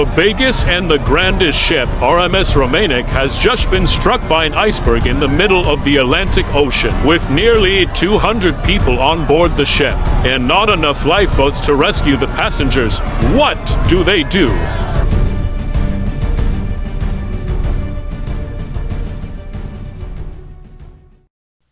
The biggest and the grandest ship, RMS Romanic, has just been struck by an iceberg in the middle of the Atlantic Ocean, with nearly 200 people on board the ship, and not enough lifeboats to rescue the passengers. What do they do?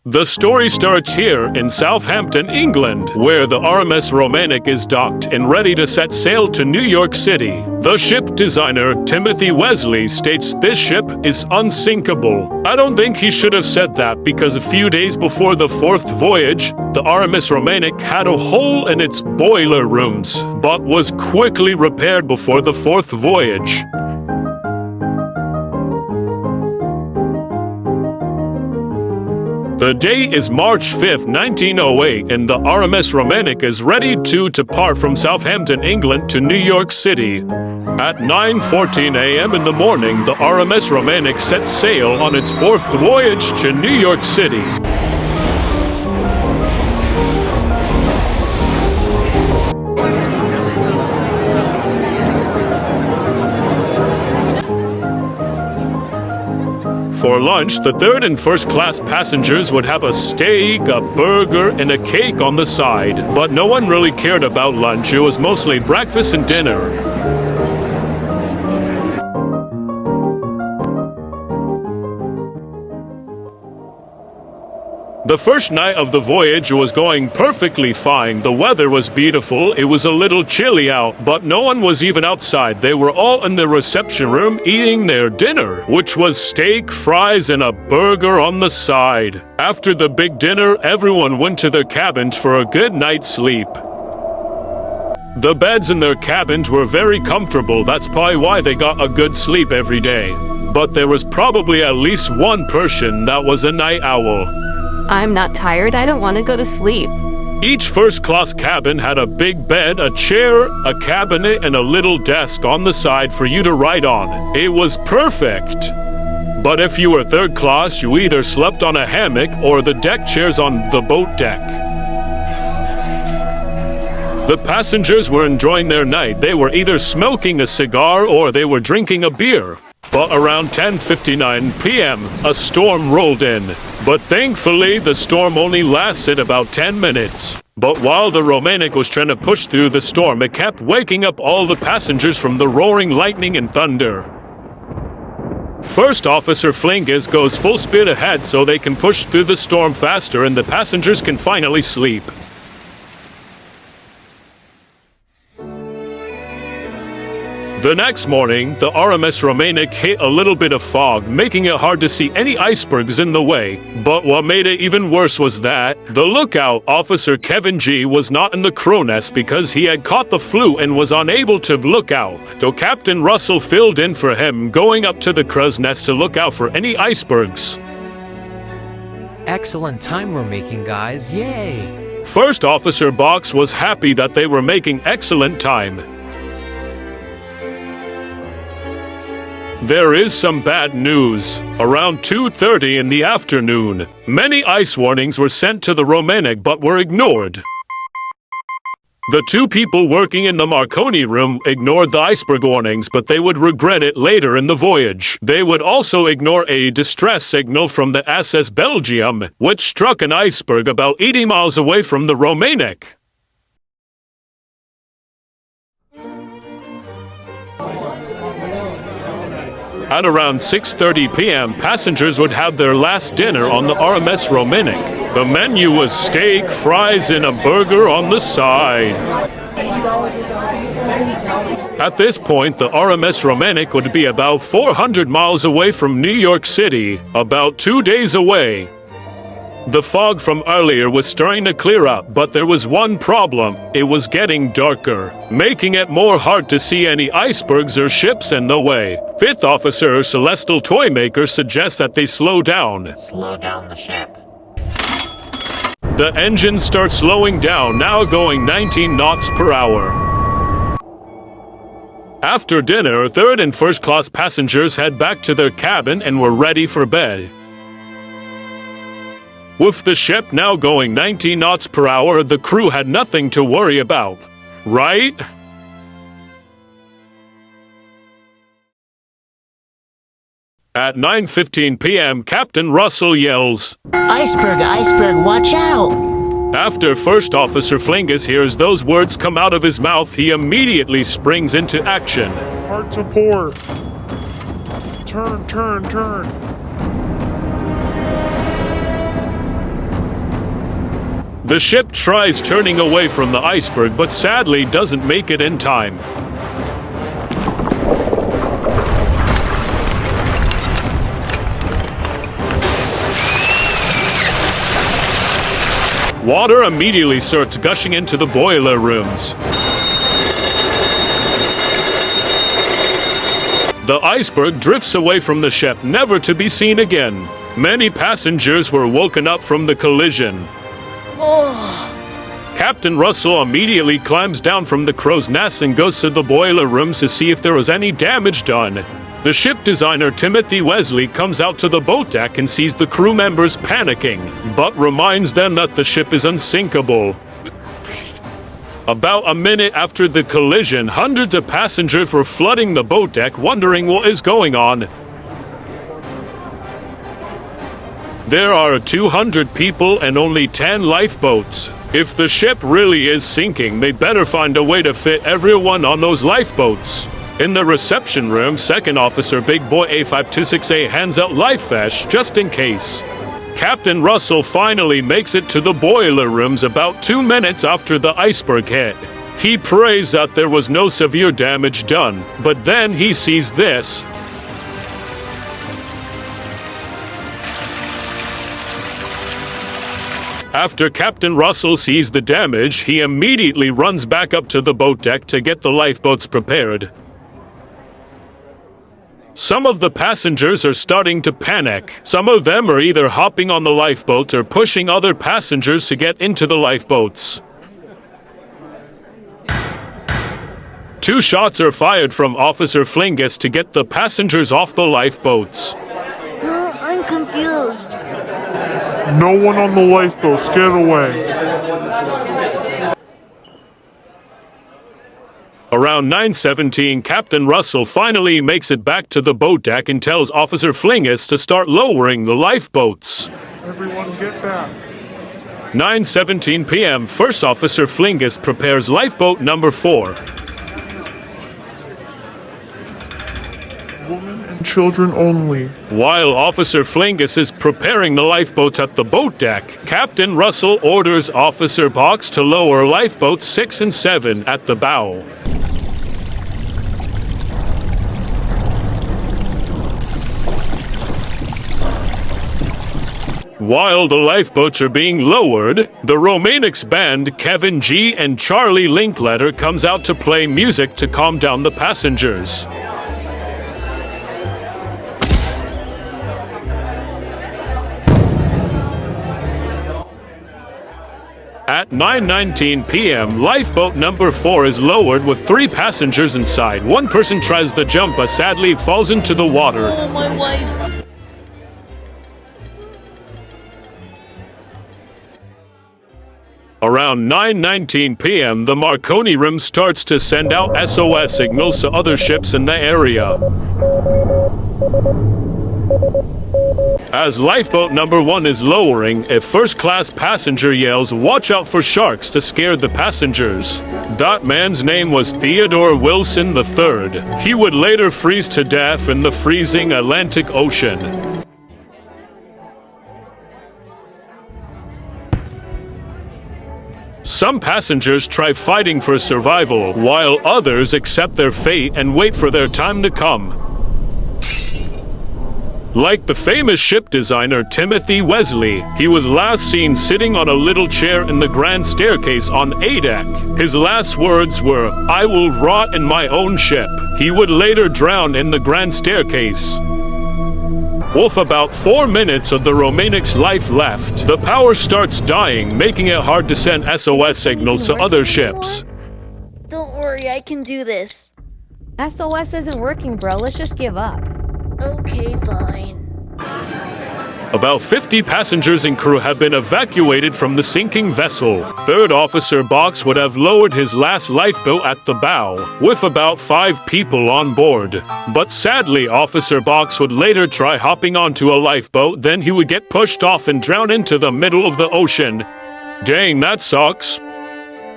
The story starts here in Southampton, England, where the RMS Romanic is docked and ready to set sail to New York City. The ship designer, Timothy Wesley, states this ship is unsinkable. I don't think he should have said that, because a few days before the fourth voyage, the RMS Romanic had a hole in its boiler rooms, but was quickly repaired before the fourth voyage. The date is March 5th, 1908, and the RMS Romanic is ready to depart from Southampton, England to New York City. At 9:14 a.m. in the morning, the RMS Romanic set sail on its fourth voyage to New York City. For lunch, the third and first class passengers would have a steak, a burger, and a cake on the side. But no one really cared about lunch. It was mostly breakfast and dinner. The first night of the voyage was going perfectly fine. The weather was beautiful. It was a little chilly out, but no one was even outside. They were all in the reception room eating their dinner, which was steak, fries, and a burger on the side. After the big dinner, everyone went to their cabins for a good night's sleep. The beds in their cabins were very comfortable. That's probably why they got a good sleep every day. But there was probably at least one person that was a night owl. I'm not tired. I don't want to go to sleep. Each first-class cabin had a big bed, a chair, a cabinet, and a little desk on the side for you to write on. It was perfect. But if you were third class, you either slept on a hammock or the deck chairs on the boat deck. The passengers were enjoying their night. They were either smoking a cigar or they were drinking a beer. But around 10:59 p.m., a storm rolled in. But thankfully, the storm only lasted about 10 minutes. But while the Romanic was trying to push through the storm, it kept waking up all the passengers from the roaring lightning and thunder. First Officer Flingus goes full speed ahead so they can push through the storm faster and the passengers can finally sleep. The next morning, the RMS Romanic hit a little bit of fog, making it hard to see any icebergs in the way. But what made it even worse was that the lookout, Officer Kevin G, was not in the crow nest because he had caught the flu and was unable to look out. So Captain Russell filled in for him, going up to the crow's nest to look out for any icebergs. Excellent time we're making, guys. Yay! First Officer Box was happy that they were making excellent time. There is some bad news. Around 2:30 in the afternoon, many ice warnings were sent to the Romanic but were ignored. The two people working in the Marconi room ignored the iceberg warnings, but they would regret it later in the voyage. They would also ignore a distress signal from the SS Belgium, which struck an iceberg about 80 miles away from the Romanic. At around 6:30 p.m., passengers would have their last dinner on the RMS Romanic. The menu was steak, fries, and a burger on the side. At this point, the RMS Romanic would be about 400 miles away from New York City, about 2 days away. The fog from earlier was starting to clear up, but there was one problem. It was getting darker, making it more hard to see any icebergs or ships in the way. Fifth Officer Celestial Toymaker suggests that they slow down. Slow down the ship. The engines start slowing down, now going 19 knots per hour. After dinner, third and first class passengers head back to their cabin and were ready for bed. With the ship now going 19 knots per hour, the crew had nothing to worry about, right? At 9:15 p.m., Captain Russell yells. Iceberg, iceberg, watch out! After First Officer Flingus hears those words come out of his mouth, he immediately springs into action. Hard to port. Turn, turn, turn. The ship tries turning away from the iceberg, but sadly doesn't make it in time. Water immediately starts gushing into the boiler rooms. The iceberg drifts away from the ship, never to be seen again. Many passengers were woken up from the collision. Captain Russell immediately climbs down from the crow's nest and goes to the boiler rooms to see if there was any damage done. The ship designer Timothy Wesley comes out to the boat deck and sees the crew members panicking, but reminds them that the ship is unsinkable. About a minute after the collision, hundreds of passengers were flooding the boat deck, wondering what is going on. There are 200 people and only 10 lifeboats. If the ship really is sinking, they better find a way to fit everyone on those lifeboats. In the reception room, Second Officer Big Boy A526A hands out life vests just in case. Captain Russell finally makes it to the boiler rooms about 2 minutes after the iceberg hit. He prays that there was no severe damage done, but then he sees this. After Captain Russell sees the damage, he immediately runs back up to the boat deck to get the lifeboats prepared. Some of the passengers are starting to panic. Some of them are either hopping on the lifeboat or pushing other passengers to get into the lifeboats. 2 shots are fired from Officer Flingus to get the passengers off the lifeboats. I'm confused. No one on the lifeboats, get away. Around 9:17, Captain Russell finally makes it back to the boat deck and tells Officer Flingus to start lowering the lifeboats. Everyone get back. 9:17 p.m., First Officer Flingus prepares lifeboat number 4. Women and children only. While Officer Flingus is preparing the lifeboats at the boat deck, Captain Russell orders Officer Box to lower lifeboats 6 and 7 at the bow. While the lifeboats are being lowered, the Romanics band Kevin G and Charlie Linkletter comes out to play music to calm down the passengers. At 9:19 p.m., lifeboat number 4 is lowered with 3 passengers inside. One person tries to jump but sadly falls into the water. Oh, my wife. Around 9:19 p.m., the Marconi room starts to send out SOS signals to other ships in the area. As lifeboat number 1 is lowering, a first-class passenger yells, "Watch out for sharks," to scare the passengers. That man's name was Theodore Wilson III. He would later freeze to death in the freezing Atlantic Ocean. Some passengers try fighting for survival, while others accept their fate and wait for their time to come. Like the famous ship designer Timothy Wesley, he was last seen sitting on a little chair in the grand staircase on A deck. His last words were, "I will rot in my own ship." He would later drown in the grand staircase. With about 4 minutes of the Romanic's life left, the power starts dying, making it hard to send SOS signals to other ships. Don't worry, I can do this. SOS isn't working, bro. Let's just give up. Okay, fine. About 50 passengers and crew have been evacuated from the sinking vessel. Third Officer Box would have lowered his last lifeboat at the bow, with about 5 people on board. But sadly, Officer Box would later try hopping onto a lifeboat, then he would get pushed off and drown into the middle of the ocean. Dang, that sucks.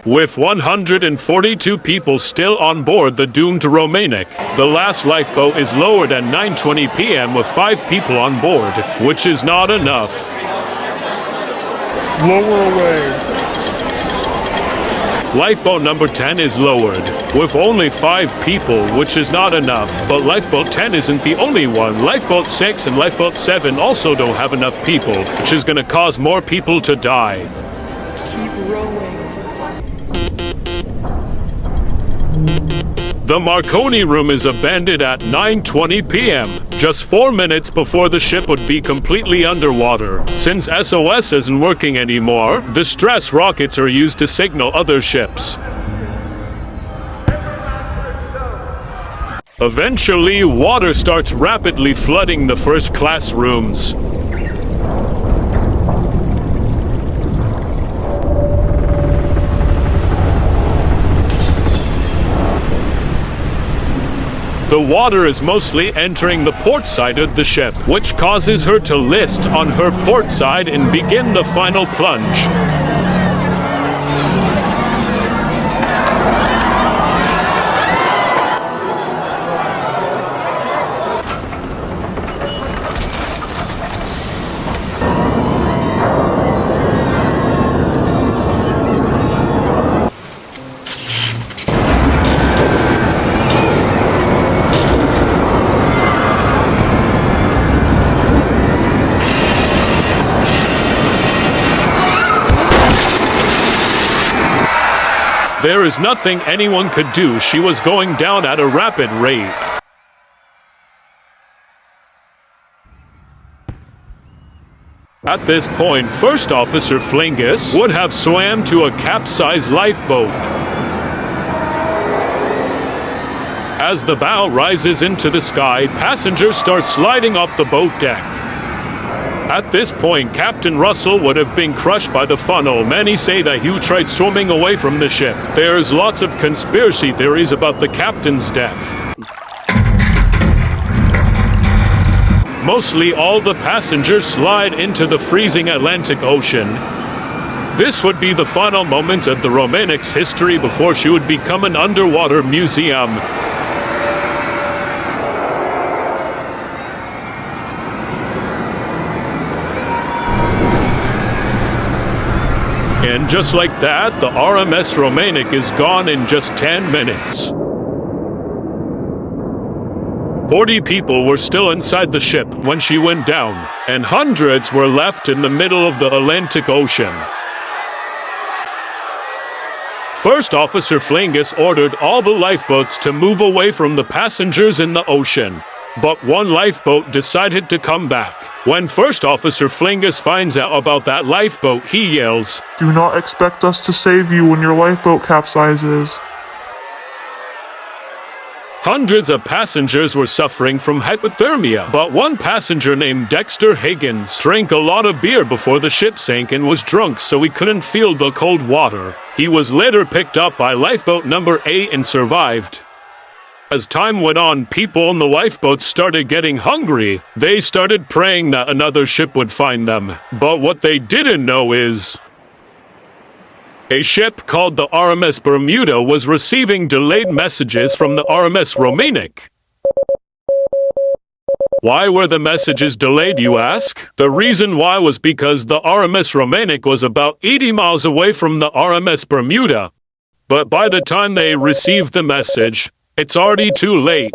With 142 people still on board the doomed Romanic, the last lifeboat is lowered at 9:20 p.m. with 5 people on board, which is not enough. Lower away. Lifeboat number 10 is lowered, with only 5 people, which is not enough, but lifeboat 10 isn't the only one. Lifeboat 6 and lifeboat 7 also don't have enough people, which is gonna cause more people to die. Keep rowing. The Marconi room is abandoned at 9:20 p.m., just 4 minutes before the ship would be completely underwater. Since SOS isn't working anymore, distress rockets are used to signal other ships. Eventually, water starts rapidly flooding the first-class rooms. The water is mostly entering the port side of the ship, which causes her to list on her port side and begin the final plunge. There is nothing anyone could do. She was going down at a rapid rate. At this point, First Officer Flingus would have swam to a capsized lifeboat. As the bow rises into the sky, passengers start sliding off the boat deck. At this point, Captain Russell would have been crushed by the funnel. Many say that he tried swimming away from the ship. There's lots of conspiracy theories about the captain's death. Mostly all the passengers slide into the freezing Atlantic Ocean. This would be the final moments of the Romanic's history before she would become an underwater museum. And just like that, the RMS Romanic is gone in just 10 minutes. 40 people were still inside the ship when she went down, and hundreds were left in the middle of the Atlantic Ocean. First Officer Flingus ordered all the lifeboats to move away from the passengers in the ocean. But one lifeboat decided to come back. When First Officer Flingus finds out about that lifeboat, he yells, Do not expect us to save you when your lifeboat capsizes. Hundreds of passengers were suffering from hypothermia, but one passenger named Dexter Higgins drank a lot of beer before the ship sank and was drunk, so he couldn't feel the cold water. He was later picked up by lifeboat number 8 and survived. As time went on, people on the lifeboats started getting hungry. They started praying that another ship would find them. But what they didn't know is a ship called the RMS Bermuda was receiving delayed messages from the RMS Romanic. Why were the messages delayed, you ask? The reason why was because the RMS Romanic was about 80 miles away from the RMS Bermuda. But by the time they received the message, it's already too late.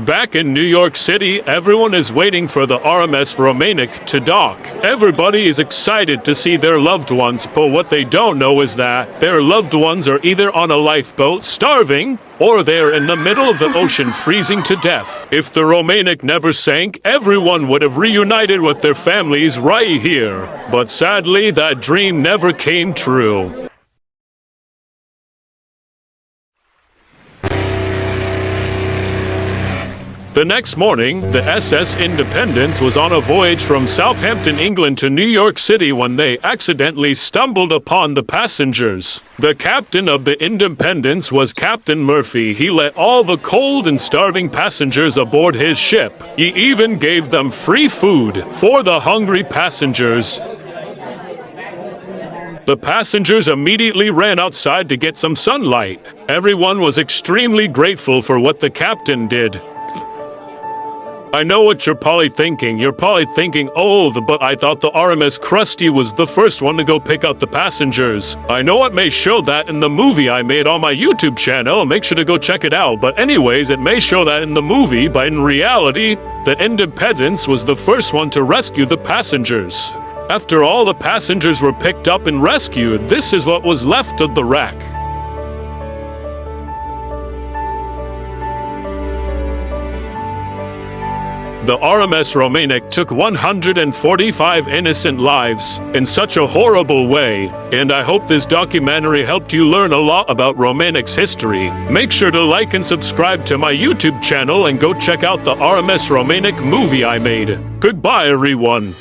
Back in New York City, everyone is waiting for the RMS Romanic to dock. Everybody is excited to see their loved ones, but what they don't know is that their loved ones are either on a lifeboat starving, or they're in the middle of the ocean freezing to death. If the Romanic never sank, everyone would have reunited with their families right here. But sadly, that dream never came true. The next morning, the SS Independence was on a voyage from Southampton, England to New York City when they accidentally stumbled upon the passengers. The captain of the Independence was Captain Murphy. He let all the cold and starving passengers aboard his ship. He even gave them free food for the hungry passengers. The passengers immediately ran outside to get some sunlight. Everyone was extremely grateful for what the captain did. I know what you're probably thinking. You're probably thinking, oh, but I thought the RMS Krusty was the first one to go pick up the passengers. I know it may show that in the movie I made on my YouTube channel. Make sure to go check it out. But anyways, it may show that in the movie, but in reality, the Independence was the first one to rescue the passengers. After all the passengers were picked up and rescued, this is what was left of the wreck. The RMS Romanic took 145 innocent lives in such a horrible way, and I hope this documentary helped you learn a lot about Romanic's history. Make sure to like and subscribe to my YouTube channel and go check out the RMS Romanic movie I made. Goodbye, everyone.